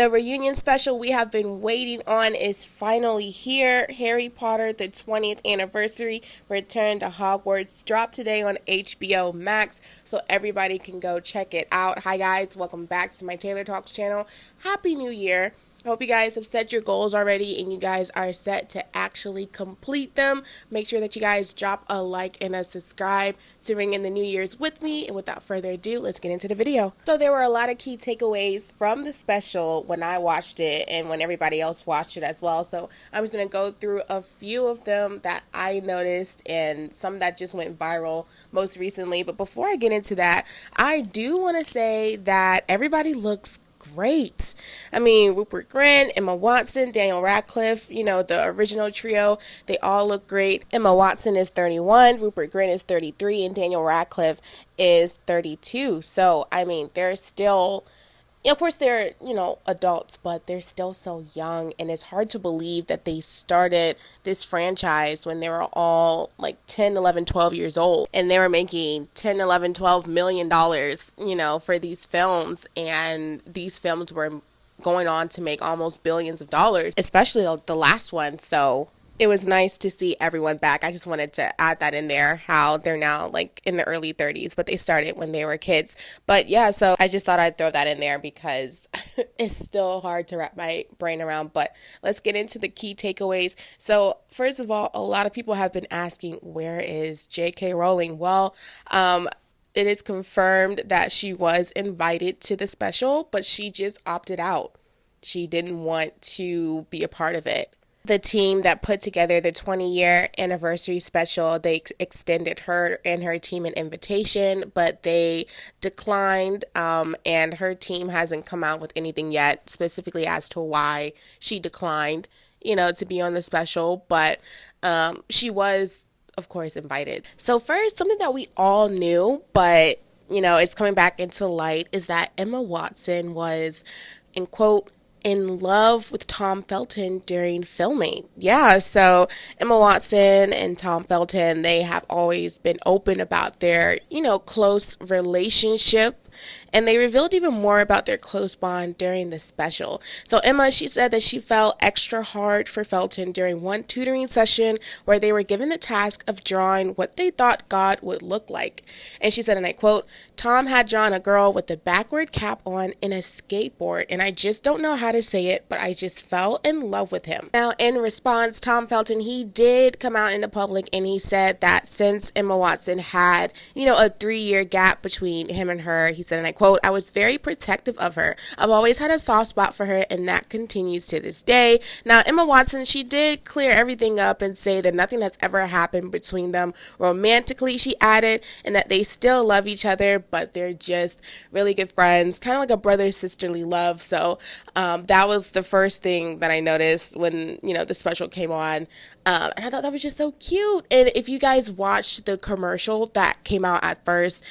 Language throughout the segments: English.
The reunion special we have been waiting on is finally here. Harry Potter, the 20th anniversary return to Hogwarts, dropped today on HBO Max, so everybody can go check it out. Hi guys, welcome back to my Taylor Talks channel. Happy New Year. I hope you guys have set your goals already and you guys are set to actually complete them. Make sure that you guys drop a like and a subscribe to ring in the New Year's with me. And without further ado, let's get into the video. So there were a lot of key takeaways from the special when I watched it and when everybody else watched it as well. So I'm just going to go through a few of them that I noticed and some that just went viral most recently. But before I get into that, I do want to say that everybody looks great. I mean, Rupert Grint, Emma Watson, Daniel Radcliffe, you know, the original trio, they all look great. Emma Watson is 31, Rupert Grint is 33, and Daniel Radcliffe is 32. So, I mean, they're still, of course, they're, adults, but they're still so young, and it's hard to believe that they started this franchise when they were all like 10, 11, 12 years old, and they were making 10, 11, 12 million dollars, for these films, and these films were going on to make almost billions of dollars, especially the last one. So it was nice to see everyone back. I just wanted to add that in there, how they're now like in the early 30s, but they started when they were kids. But yeah, so I just thought I'd throw that in there because it's still hard to wrap my brain around. But let's get into the key takeaways. So first of all, a lot of people have been asking, where is J.K. Rowling? Well, it is confirmed that she was invited to the special, but she just opted out. She didn't want to be a part of it. The team that put together the 20-year anniversary special, they extended her and her team an invitation, but they declined, and her team hasn't come out with anything yet, specifically as to why she declined, to be on the special, but she was, of course, invited. So first, something that we all knew, but, it's coming back into light, is that Emma Watson was, in quote, in love with Tom Felton during filming. Yeah, so Emma Watson and Tom Felton, they have always been open about their, close relationship. And they revealed even more about their close bond during the special. So Emma, she said that she fell extra hard for Felton during one tutoring session where they were given the task of drawing what they thought God would look like. And she said, and I quote, "Tom had drawn a girl with a backward cap on and a skateboard, and I just don't know how to say it, but I just fell in love with him." Now, in response, Tom Felton, he did come out in the public and he said that since Emma Watson had, a 3-year gap between him and her, he said, and I quote, "I was very protective of her. I've always had a soft spot for her, and that continues to this day." Now, Emma Watson, she did clear everything up and say that nothing has ever happened between them romantically, she added, and that they still love each other, but they're just really good friends, kind of like a brother-sisterly love. So that was the first thing that I noticed when, the special came on. And I thought that was just so cute. And if you guys watched the commercial that came out at first,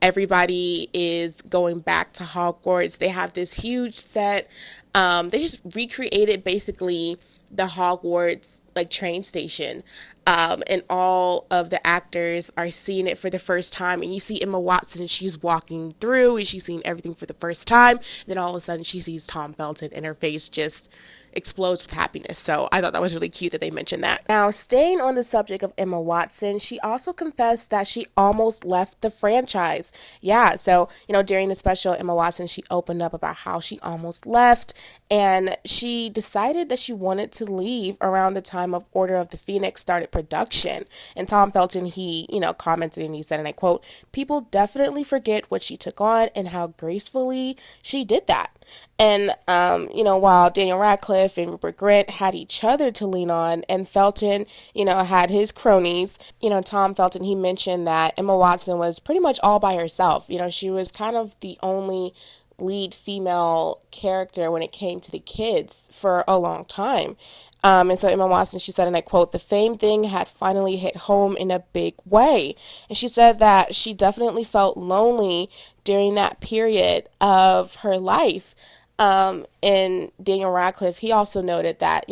everybody is going back to Hogwarts. They have this huge set. They just recreated basically the Hogwarts train station. And all of the actors are seeing it for the first time. And you see Emma Watson, she's walking through and she's seeing everything for the first time. And then all of a sudden she sees Tom Felton and her face just explodes with happiness. So I thought that was really cute that they mentioned that. Now, staying on the subject of Emma Watson, she also confessed that she almost left the franchise. Yeah, so, during the special, Emma Watson, she opened up about how she almost left, and she decided that she wanted to leave around the time of Order of the Phoenix started production. And Tom Felton, he, commented and he said, and I quote, "People definitely forget what she took on and how gracefully she did that." And, while Daniel Radcliffe and Rupert Grint had each other to lean on, and Felton, had his cronies, Tom Felton, he mentioned that Emma Watson was pretty much all by herself. She was kind of the only lead female character when it came to the kids for a long time. And so Emma Watson, she said, and I quote, "The fame thing had finally hit home in a big way." And she said that she definitely felt lonely during that period of her life. And Daniel Radcliffe, he also noted that,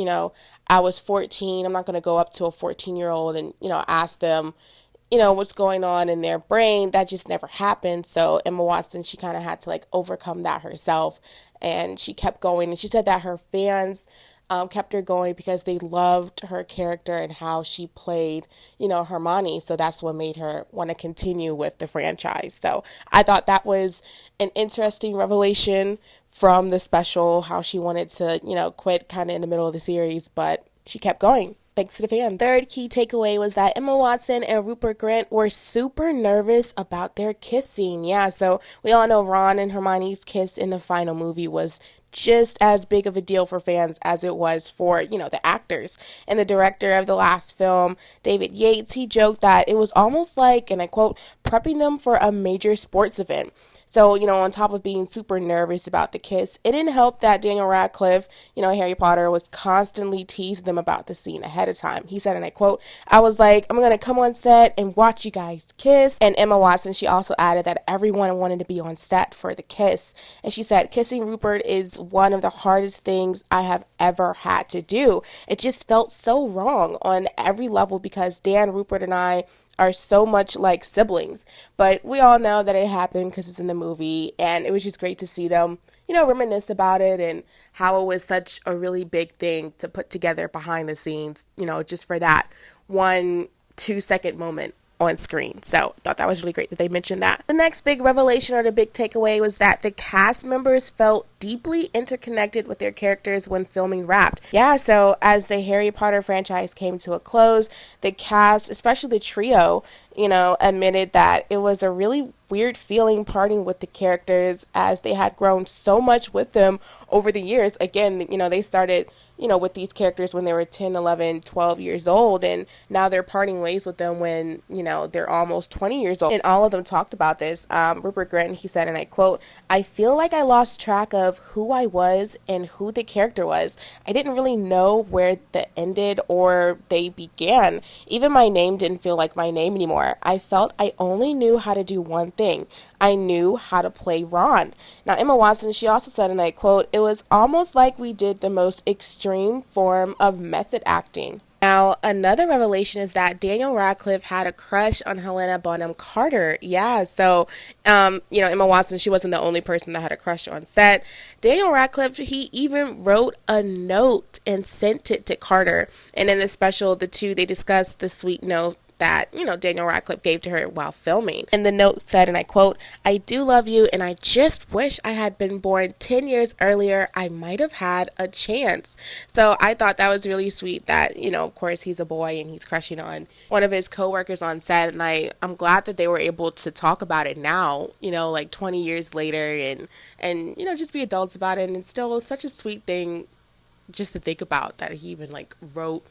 I was 14. I'm not going to go up to a 14-year-old and, ask them, what's going on in their brain. That just never happened. So Emma Watson, she kind of had to like overcome that herself, and she kept going. And she said that her fans kept her going because they loved her character and how she played, Hermione. So that's what made her want to continue with the franchise. So I thought that was an interesting revelation from the special, how she wanted to, quit kind of in the middle of the series, but she kept going. Thanks to the fan. Third key takeaway was that Emma Watson and Rupert Grint were super nervous about their kiss scene. Yeah, so we all know Ron and Hermione's kiss in the final movie was just as big of a deal for fans as it was for, the actors. And the director of the last film, David Yates, he joked that it was almost like, and I quote, prepping them for a major sports event. So, on top of being super nervous about the kiss, it didn't help that Daniel Radcliffe, Harry Potter, was constantly teasing them about the scene ahead of time. He said, and I quote, I was like, I'm going to come on set and watch you guys kiss. And Emma Watson, she also added that everyone wanted to be on set for the kiss. And she said, kissing Rupert is one of the hardest things I have ever had to do. It just felt so wrong on every level because Dan, Rupert, and I are so much like siblings. But we all know that it happened because it's in the movie, and it was just great to see them, reminisce about it and how it was such a really big thing to put together behind the scenes, just for that 1-2 second moment on screen. So I thought that was really great that they mentioned that. The next big revelation or the big takeaway was that the cast members felt deeply interconnected with their characters when filming Wrapped. Yeah, so as the Harry Potter franchise came to a close, the cast, especially the trio, admitted that it was a really weird feeling parting with the characters as they had grown so much with them over the years. Again, they started, with these characters when they were 10, 11, 12 years old, and now they're parting ways with them when, they're almost 20 years old. And all of them talked about this. Rupert Grint, he said, and I quote, I feel like I lost track of who I was and who the character was. I didn't really know where they ended or they began. Even my name didn't feel like my name anymore. I felt I only knew how to do one thing. I knew how to play Ron. Now, Emma Watson, she also said, and I quote, it was almost like we did the most extreme form of method acting. Now, another revelation is that Daniel Radcliffe had a crush on Helena Bonham Carter. Yeah, so, Emma Watson, she wasn't the only person that had a crush on set. Daniel Radcliffe, he even wrote a note and sent it to Carter. And in the special, the two, they discussed the sweet note that, Daniel Radcliffe gave to her while filming. And the note said, and I quote, I do love you, and I just wish I had been born 10 years earlier. I might have had a chance. So I thought that was really sweet that, of course, he's a boy and he's crushing on one of his coworkers on set. And I'm glad that they were able to talk about it now, like 20 years later and just be adults about it. And it's still such a sweet thing just to think about that he even like wrote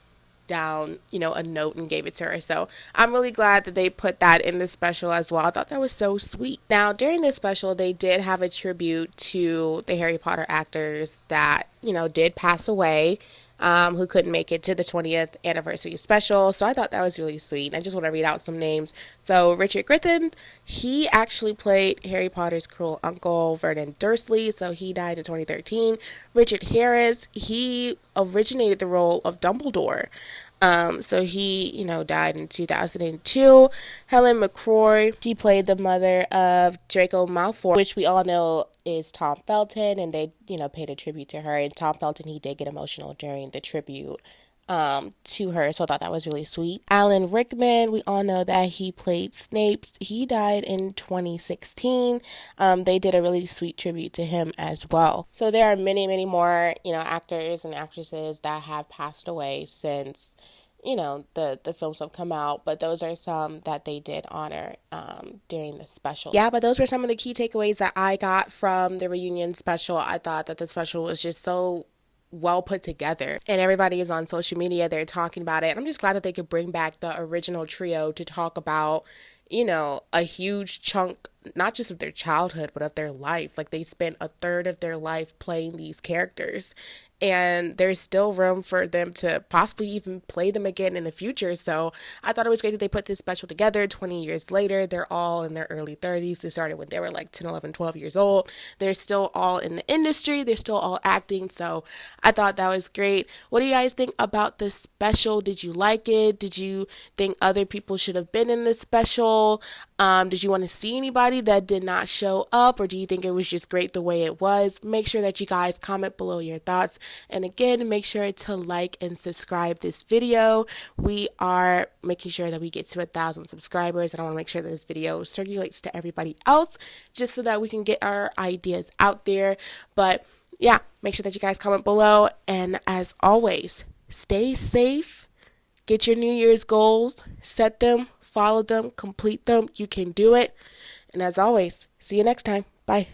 down, a note and gave it to her. So I'm really glad that they put that in the special as well. I thought that was so sweet. Now, during this special, they did have a tribute to the Harry Potter actors that, did pass away, who couldn't make it to the 20th anniversary special. So I thought that was really sweet. I just want to read out some names. So Richard Griffin, he actually played Harry Potter's cruel uncle, Vernon Dursley. So he died in 2013. Richard Harris, he originated the role of Dumbledore. So he, died in 2002. Helen McCrory, she played the mother of Draco Malfoy, which we all know is Tom Felton, and they, paid a tribute to her. And Tom Felton, he did get emotional during the tribute to her, so I thought that was really sweet. Alan Rickman, we all know that he played Snape. He died in 2016. They did a really sweet tribute to him as well. So there are many, many more, actors and actresses that have passed away since, the films have come out, but those are some that they did honor during the special. Yeah, but those were some of the key takeaways that I got from the reunion special. I thought that the special was just so well put together, and everybody is on social media, they're talking about it. I'm just glad that they could bring back the original trio to talk about, a huge chunk, not just of their childhood, but of their life. Like, they spent a third of their life playing these characters, and there's still room for them to possibly even play them again in the future. So I thought it was great that they put this special together 20 years later. They're all in their early 30s. They started when they were like 10, 11, 12 years old. They're still all in the industry. They're still all acting. So I thought that was great. What do you guys think about this special? Did you like it? Did you think other people should have been in this special? Did you want to see anybody that did not show up, or do you think it was just great the way it was? Make sure that you guys comment below your thoughts. And again, make sure to like and subscribe this video. We are making sure that we get to 1,000 subscribers, and I want to make sure that this video circulates to everybody else just so that we can get our ideas out there. But yeah, make sure that you guys comment below. And as always, stay safe. Get your New Year's goals, set them, follow them, complete them. You can do it. And as always, see you next time. Bye.